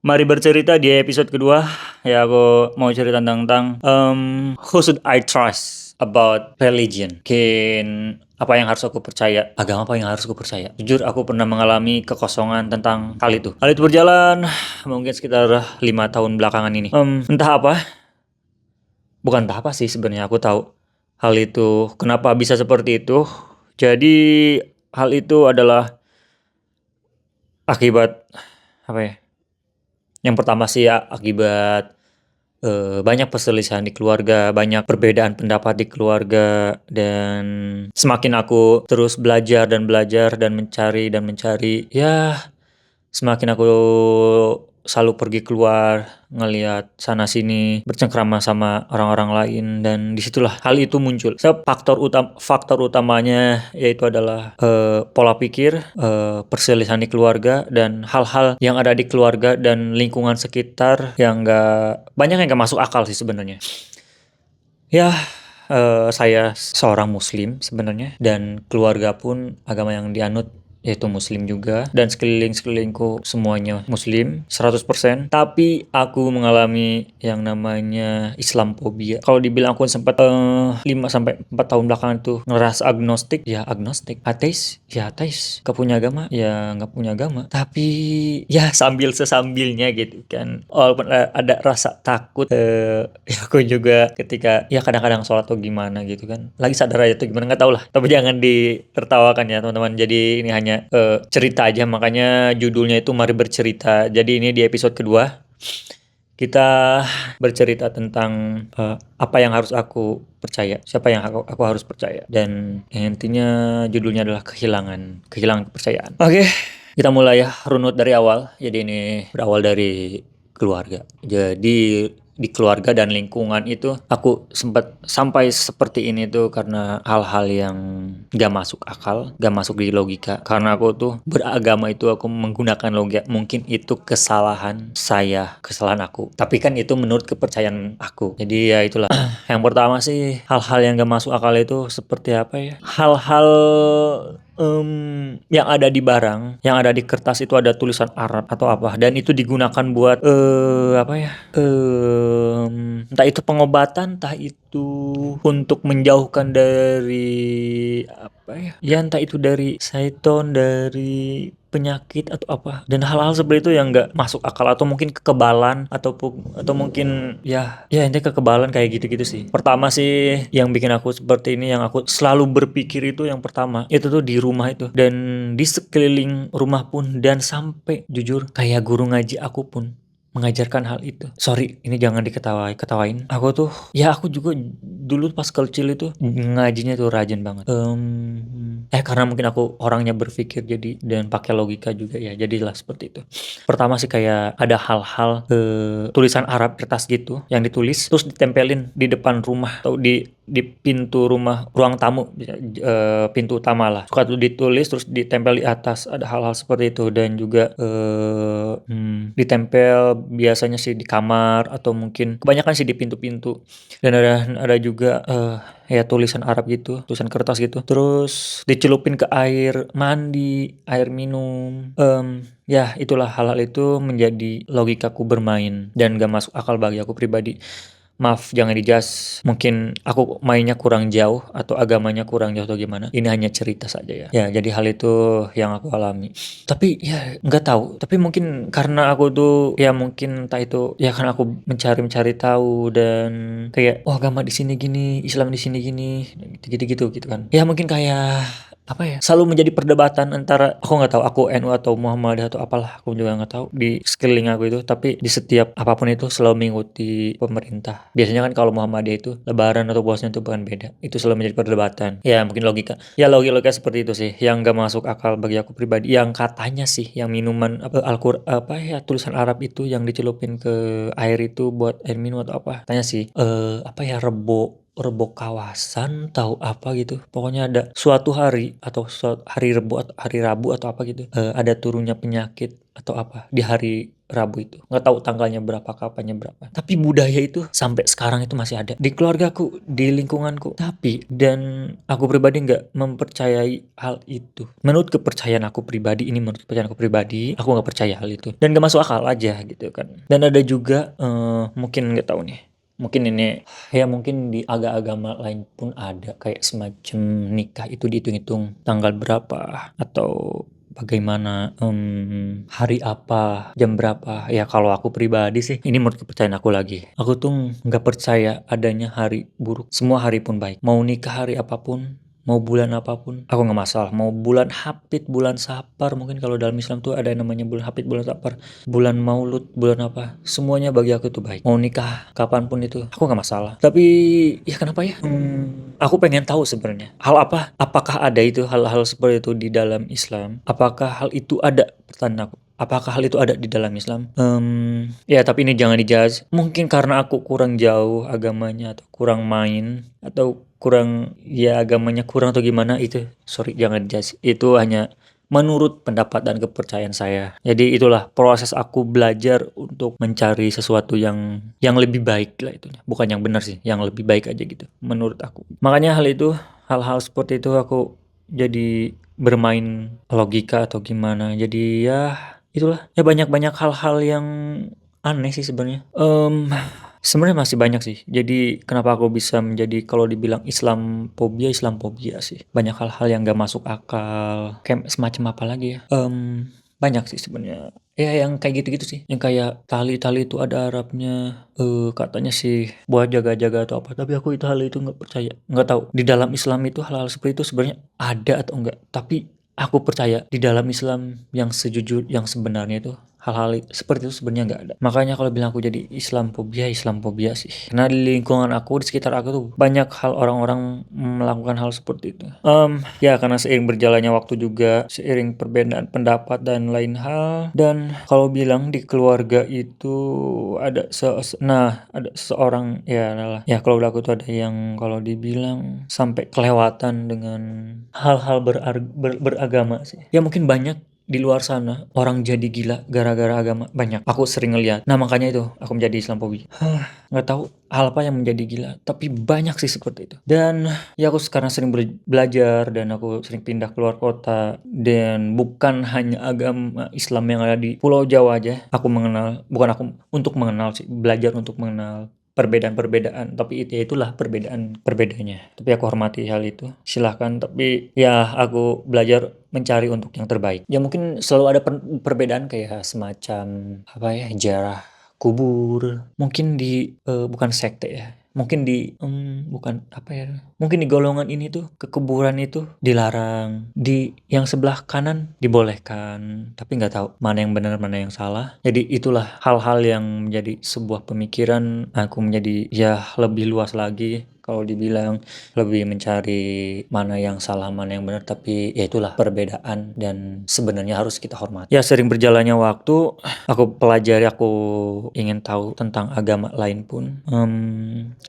Mari bercerita di episode kedua. Ya, aku mau cerita tentang who should I trust about religion. Mungkin apa yang harus aku percaya, agama apa yang harus aku percaya. Jujur, aku pernah mengalami kekosongan tentang hal itu. Hal itu berjalan mungkin sekitar 5 tahun belakangan ini. Entah apa, bukan entah apa sih sebenarnya. Aku tahu hal itu kenapa bisa seperti itu. Jadi hal itu adalah akibat apa ya? Yang pertama sih ya akibat banyak perselisihan di keluarga, banyak perbedaan pendapat di keluarga, dan semakin aku terus belajar dan mencari, ya semakin aku selalu pergi keluar, ngelihat sana sini, bercengkrama sama orang-orang lain, dan disitulah hal itu muncul. Faktor utamanya yaitu adalah pola pikir, perselisihan di keluarga, dan hal-hal yang ada di keluarga dan lingkungan sekitar yang banyak yang nggak masuk akal sih sebenarnya. Ya, saya seorang muslim sebenarnya, dan keluarga pun agama yang dianut yaitu muslim juga, dan sekeliling-sekelilingku semuanya muslim 100%. Tapi aku mengalami yang namanya Islamophobia. Kalau dibilang aku sempat 5 sampai 4 tahun belakangan tuh ngerasa agnostik, ya agnostik, ateis, ya ateis, gak punya agama, ya gak punya agama. Tapi ya sambil sesambilnya gitu kan. Walaupun ada rasa takut, ya aku juga ketika ya kadang-kadang sholat tuh gimana gitu kan. Lagi sadar aja tuh gimana, nggak tahu lah. Tapi jangan ditertawakan ya teman-teman. Jadi ini hanya cerita aja, makanya judulnya itu Mari Bercerita. Jadi ini di episode kedua kita bercerita tentang apa yang harus aku percaya, siapa yang aku harus percaya, dan intinya judulnya adalah kehilangan kepercayaan. Oke, kita mulai ya, runut dari awal. Jadi ini berawal dari keluarga. Jadi di keluarga dan lingkungan itu aku sempat sampai seperti ini tuh karena hal-hal yang gak masuk akal, gak masuk di logika. Karena aku tuh beragama itu aku menggunakan logika. Mungkin itu kesalahan saya, kesalahan aku. Tapi kan itu menurut kepercayaan aku. Jadi ya itulah. Yang pertama sih hal-hal yang gak masuk akal itu seperti apa ya? Hal-hal yang ada di barang, yang ada di kertas itu ada tulisan Arab atau apa, dan itu digunakan buat apa ya? Entah itu pengobatan, entah itu untuk menjauhkan dari apa ya? Ya entah itu dari syaiton, dari penyakit atau apa, dan hal-hal seperti itu yang nggak masuk akal, atau mungkin kekebalan, atau mungkin ya intinya kekebalan kayak gitu-gitu sih. Pertama sih yang bikin aku seperti ini, yang aku selalu berpikir itu, yang pertama itu tuh di rumah itu dan di sekeliling rumah pun, dan sampai jujur kayak guru ngaji aku pun mengajarkan hal itu. Sorry, ini jangan ketawain. Aku tuh, ya aku juga dulu pas kecil itu ngajinya tuh rajin banget. Karena mungkin aku orangnya berpikir jadi, dan pakai logika juga ya. Jadilah seperti itu. Pertama sih kayak ada hal-hal tulisan Arab kertas gitu yang ditulis terus ditempelin di depan rumah atau di pintu rumah, ruang tamu, pintu utama lah. Suka tuh ditulis terus ditempel di atas. Ada hal-hal seperti itu, dan juga ditempel biasanya sih di kamar, atau mungkin kebanyakan sih di pintu-pintu. Dan ada juga ya tulisan Arab gitu, tulisan kertas gitu. Terus dicelupin ke air mandi, air minum. Ya itulah, hal-hal itu menjadi logikaku bermain dan gak masuk akal bagi aku pribadi. Maaf, jangan dijudge. Mungkin aku mainnya kurang jauh atau agamanya kurang jauh atau gimana. Ini hanya cerita saja ya. Ya, jadi hal itu yang aku alami. Tapi ya nggak tahu. Tapi mungkin karena aku tuh ya mungkin entah itu ya karena aku mencari tahu, dan kayak agama di sini gini, Islam di sini gini, gitu kan. Ya mungkin kayak apa ya, selalu menjadi perdebatan antara, aku nggak tahu aku NU atau Muhammadiyah atau apalah, aku juga nggak tahu di sekeliling aku itu. Tapi di setiap apapun itu selalu mengikuti pemerintah. Biasanya kan kalau Muhammadiyah itu lebaran atau puasanya itu bukan beda, itu selalu menjadi perdebatan. Ya mungkin logika seperti itu sih yang nggak masuk akal bagi aku pribadi. Yang katanya sih yang minuman apa ya, tulisan Arab itu yang dicelupin ke air itu buat air minum atau apa, katanya sih apa ya, rebo Rebo Kawasan, tahu apa gitu. Pokoknya ada suatu hari atau hari Rebo atau hari Rabu atau apa gitu. Ada turunnya penyakit atau apa di hari Rabu itu. Nggak tahu tanggalnya berapa, kapannya berapa. Tapi budaya itu sampai sekarang itu masih ada di keluargaku, di lingkunganku. Tapi dan aku pribadi nggak mempercayai hal itu. Menurut kepercayaan aku pribadi, ini menurut kepercayaan aku pribadi, aku nggak percaya hal itu dan nggak masuk akal aja gitu kan. Dan ada juga mungkin nggak tahu nih. Mungkin ini ya mungkin di agama lain pun ada kayak semacam nikah itu dihitung-hitung tanggal berapa atau bagaimana, hari apa, jam berapa. Ya kalau aku pribadi sih, ini menurut kepercayaan aku lagi. Aku tuh nggak percaya adanya hari buruk. Semua hari pun baik. Mau nikah hari apapun, mau bulan apapun, aku nggak masalah. Mau bulan Hapit, bulan Sapar, mungkin kalau dalam Islam tuh ada yang namanya bulan Hapit, bulan Sapar, bulan Maulud, bulan apa, semuanya bagi aku itu baik. Mau nikah kapanpun itu, aku nggak masalah. Tapi ya kenapa ya? Aku pengen tahu sebenarnya hal apa? Apakah ada itu hal-hal seperti itu di dalam Islam? Apakah hal itu ada? Pertanyaan aku. Apakah hal itu ada di dalam Islam? Ya tapi ini jangan dijudge. Mungkin karena aku kurang jauh agamanya atau kurang main atau kurang ya agamanya kurang atau gimana itu. Sorry jangan dijudge. Itu hanya menurut pendapat dan kepercayaan saya. Jadi itulah proses aku belajar untuk mencari sesuatu yang lebih baik lah itunya. Bukan yang benar sih, yang lebih baik aja gitu menurut aku. Makanya hal-hal seperti itu aku jadi bermain logika atau gimana. Jadi ya itulah. Ya banyak-banyak hal-hal yang aneh sih sebenarnya. Sebenarnya masih banyak sih. Jadi kenapa aku bisa menjadi kalau dibilang Islamfobia sih. Banyak hal-hal yang gak masuk akal. Kayak semacam apa lagi ya? Banyak sih sebenarnya. Ya yang kayak gitu-gitu sih. Yang kayak tali-tali itu ada Arabnya. Katanya sih buat jaga-jaga atau apa. Tapi aku itu hal itu nggak percaya. Nggak tahu. Di dalam Islam itu hal-hal seperti itu sebenarnya ada atau enggak. Tapi aku percaya di dalam Islam yang yang sebenarnya itu hal-hal seperti itu sebenarnya nggak ada. Makanya kalau bilang aku jadi Islamfobia sih. Karena di lingkungan aku, di sekitar aku tuh banyak hal orang-orang melakukan hal seperti itu. Ya karena seiring berjalannya waktu juga, seiring perbedaan pendapat dan lain hal. Dan kalau bilang di keluarga itu ada seorang ya lah. Ya kalau aku tuh ada yang kalau dibilang sampai kelewatan dengan hal-hal beragama sih. Ya mungkin banyak di luar sana orang jadi gila gara-gara agama banyak. Aku sering ngeliat. Nah makanya itu aku menjadi Islamophobia. Nggak tahu hal apa yang menjadi gila, tapi banyak sih seperti itu. Dan ya aku sekarang sering belajar dan aku sering pindah keluar kota dan bukan hanya agama Islam yang ada di Pulau Jawa aja. Aku mengenal, bukan aku untuk mengenal sih, belajar untuk mengenal perbedaan-perbedaan, tapi itulah perbedaannya. Tapi aku hormati hal itu. Silahkan, tapi ya aku belajar mencari untuk yang terbaik. Ya mungkin selalu ada perbedaan kayak semacam apa ya, jarah kubur. Mungkin di bukan sekte ya. Mungkin di bukan apa ya? Mungkin di golongan ini tuh kekuburan itu dilarang, di yang sebelah kanan dibolehkan, tapi nggak tahu mana yang benar mana yang salah. Jadi itulah hal-hal yang menjadi sebuah pemikiran aku menjadi ya lebih luas lagi. Kalau dibilang lebih mencari mana yang salah mana yang benar, tapi ya itulah perbedaan dan sebenarnya harus kita hormati. Ya sering berjalannya waktu aku pelajari, aku ingin tahu tentang agama lain pun.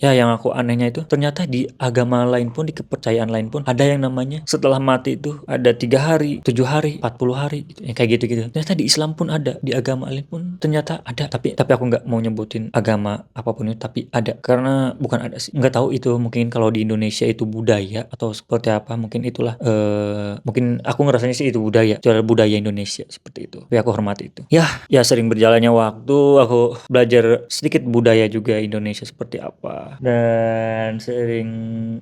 Ya yang aku anehnya itu ternyata di agama lain pun, di kepercayaan lain pun ada yang namanya setelah mati itu ada 3 hari, 7 hari, 40 hari gitu. Ya, kayak gitu-gitu. Ternyata di Islam pun ada, di agama lain pun ternyata ada. Tapi aku nggak mau nyebutin agama apapun itu, tapi ada. Karena bukan ada sih. Nggak tahu itu mungkin kalau di Indonesia itu budaya atau seperti apa. Mungkin itulah mungkin aku ngerasanya sih itu budaya. Cara budaya Indonesia seperti itu. Tapi aku hormati itu. Ya sering berjalannya waktu aku belajar sedikit budaya juga Indonesia seperti apa. Dan sering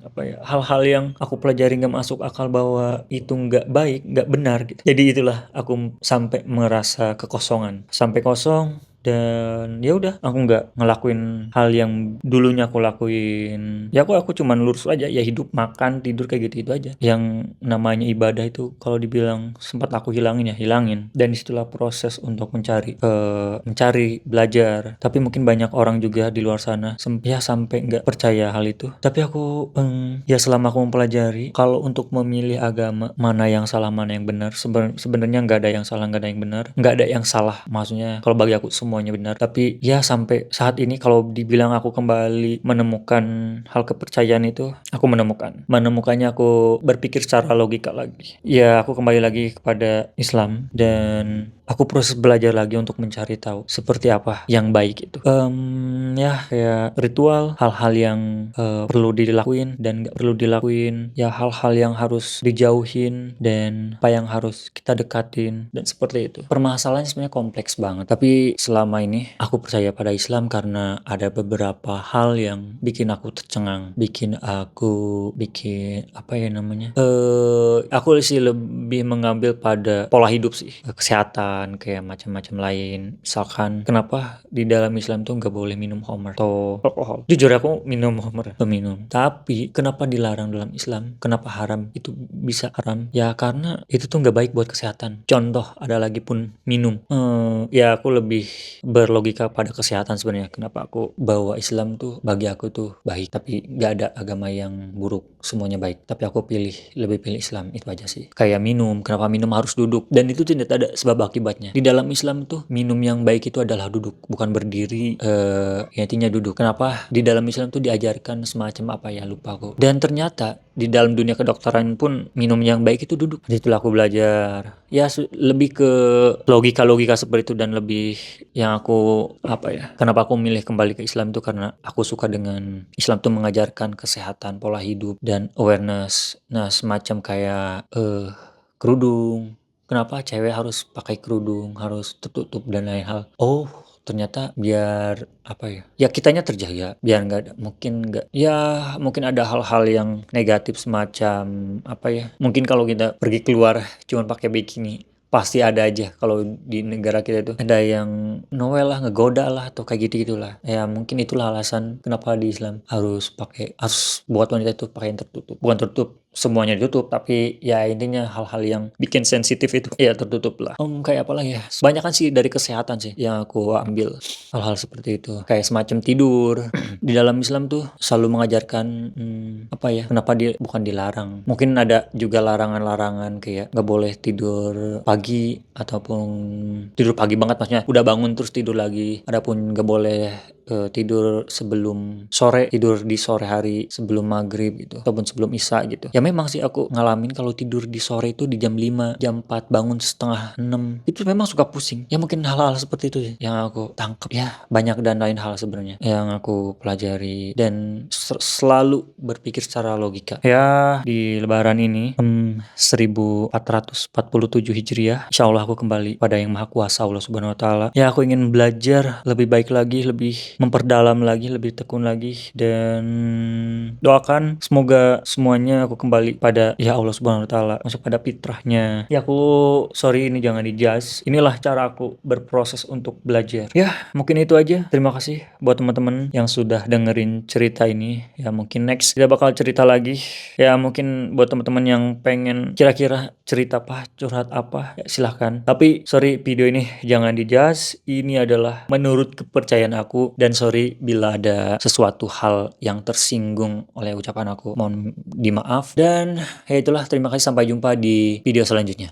apa ya, hal-hal yang aku pelajari nggak masuk akal bahwa itu nggak baik, nggak benar gitu. Jadi itulah aku sampai merasa kekosongan, sampai kosong. Dan ya udah aku nggak ngelakuin hal yang dulunya aku lakuin. Ya aku cuman lurus aja, ya hidup makan tidur kayak gitu aja. Yang namanya ibadah itu kalau dibilang sempat aku hilangin, ya hilangin. Dan disitulah proses untuk mencari belajar. Tapi mungkin banyak orang juga di luar sana ya sampai nggak percaya hal itu. Tapi aku ya selama aku mempelajari, kalau untuk memilih agama mana yang salah mana yang benar, sebenarnya nggak ada yang salah nggak ada yang benar, nggak ada yang salah. Maksudnya kalau bagi aku semua semuanya benar. Tapi ya sampai saat ini kalau dibilang aku kembali menemukan hal kepercayaan itu, aku menemukannya, aku berpikir secara logika lagi. Ya aku kembali lagi kepada Islam dan aku proses belajar lagi untuk mencari tahu seperti apa yang baik itu. Ya kayak ritual, hal-hal yang perlu dilakuin dan gak perlu dilakuin, ya hal-hal yang harus dijauhin dan apa yang harus kita dekatin dan seperti itu. Permasalahannya sebenarnya kompleks banget, tapi selama ini aku percaya pada Islam karena ada beberapa hal yang bikin aku tercengang, bikin apa ya namanya? Aku sih lebih mengambil pada pola hidup sih, kesehatan kayak macam-macam lain. Misalkan kenapa di dalam Islam tuh nggak boleh minum khamar atau alkohol. Jujur aku minum khamar, peminum. Tapi kenapa dilarang dalam Islam? Kenapa haram? Itu bisa haram. Ya karena itu tuh nggak baik buat kesehatan. Contoh ada lagi pun minum. Ya aku lebih berlogika pada kesehatan sebenarnya. Kenapa aku bawa Islam tuh bagi aku tuh baik. Tapi nggak ada agama yang buruk. Semuanya baik. Tapi aku lebih pilih Islam, itu aja sih. Kayak minum, kenapa minum harus duduk? Dan itu tidak ada sebab akibatnya. Di dalam Islam tuh minum yang baik itu adalah duduk, bukan berdiri. Ya intinya duduk. Kenapa di dalam Islam tuh diajarkan semacam apa ya, lupa aku. Dan ternyata di dalam dunia kedokteran pun minum yang baik itu duduk. Itulah aku belajar. Ya lebih ke logika-logika seperti itu dan lebih yang aku apa ya? Kenapa aku milih kembali ke Islam itu karena aku suka dengan Islam tuh mengajarkan kesehatan, pola hidup dan awareness. Nah, semacam kayak kerudung. Kenapa cewek harus pakai kerudung, harus tertutup dan lain hal. Oh, ternyata biar apa ya? Ya kitanya terjaga, biar mungkin ada hal-hal yang negatif semacam apa ya? Mungkin kalau kita pergi keluar cuma pakai bikini, pasti ada aja kalau di negara kita tuh ada yang Noel lah, ngegoda lah atau kayak gitu-gitulah. Ya mungkin itulah alasan kenapa di Islam harus buat wanita itu pakai yang tertutup. Bukan tertutup semuanya ditutup, tapi ya intinya hal-hal yang bikin sensitif itu ya tertutup lah. Kayak apa lagi ya? Banyak kan sih dari kesehatan sih yang aku ambil hal-hal seperti itu. Kayak semacam tidur. Di dalam Islam tuh selalu mengajarkan apa ya? Kenapa dia bukan dilarang? Mungkin ada juga larangan-larangan kayak nggak boleh tidur pagi ataupun tidur pagi banget, maksudnya udah bangun terus tidur lagi. Adapun nggak boleh tidur sebelum sore, tidur di sore hari sebelum maghrib gitu ataupun sebelum isya gitu. Ya memang sih aku ngalamin kalau tidur di sore itu di jam 5, jam 4 bangun setengah 6 itu memang suka pusing. Ya mungkin hal-hal seperti itu sih yang aku tangkap. Ya banyak dan lain hal sebenarnya yang aku pelajari dan selalu berpikir secara logika. Ya di lebaran ini 1447 Hijriah, insya Allah aku kembali pada yang Maha Kuasa Allah Subhanahu Wa Taala. Ya aku ingin belajar lebih baik lagi, lebih memperdalam lagi, lebih tekun lagi, dan doakan semoga semuanya aku kembali pada ya Allah Subhanahu Wa Taala, masuk pada fitrahnya. Ya aku sorry ini jangan dijudge. Inilah cara aku berproses untuk belajar. Ya mungkin itu aja. Terima kasih buat teman-teman yang sudah dengerin cerita ini. Ya mungkin next kita bakal cerita lagi. Ya mungkin buat teman-teman yang pengen kira-kira cerita apa, curhat apa, ya silahkan. Tapi sorry video ini jangan dijudge. Ini adalah menurut kepercayaan aku, dan sorry bila ada sesuatu hal yang tersinggung oleh ucapan aku. Mohon dimaaf. Dan ya itulah, terima kasih, sampai jumpa di video selanjutnya.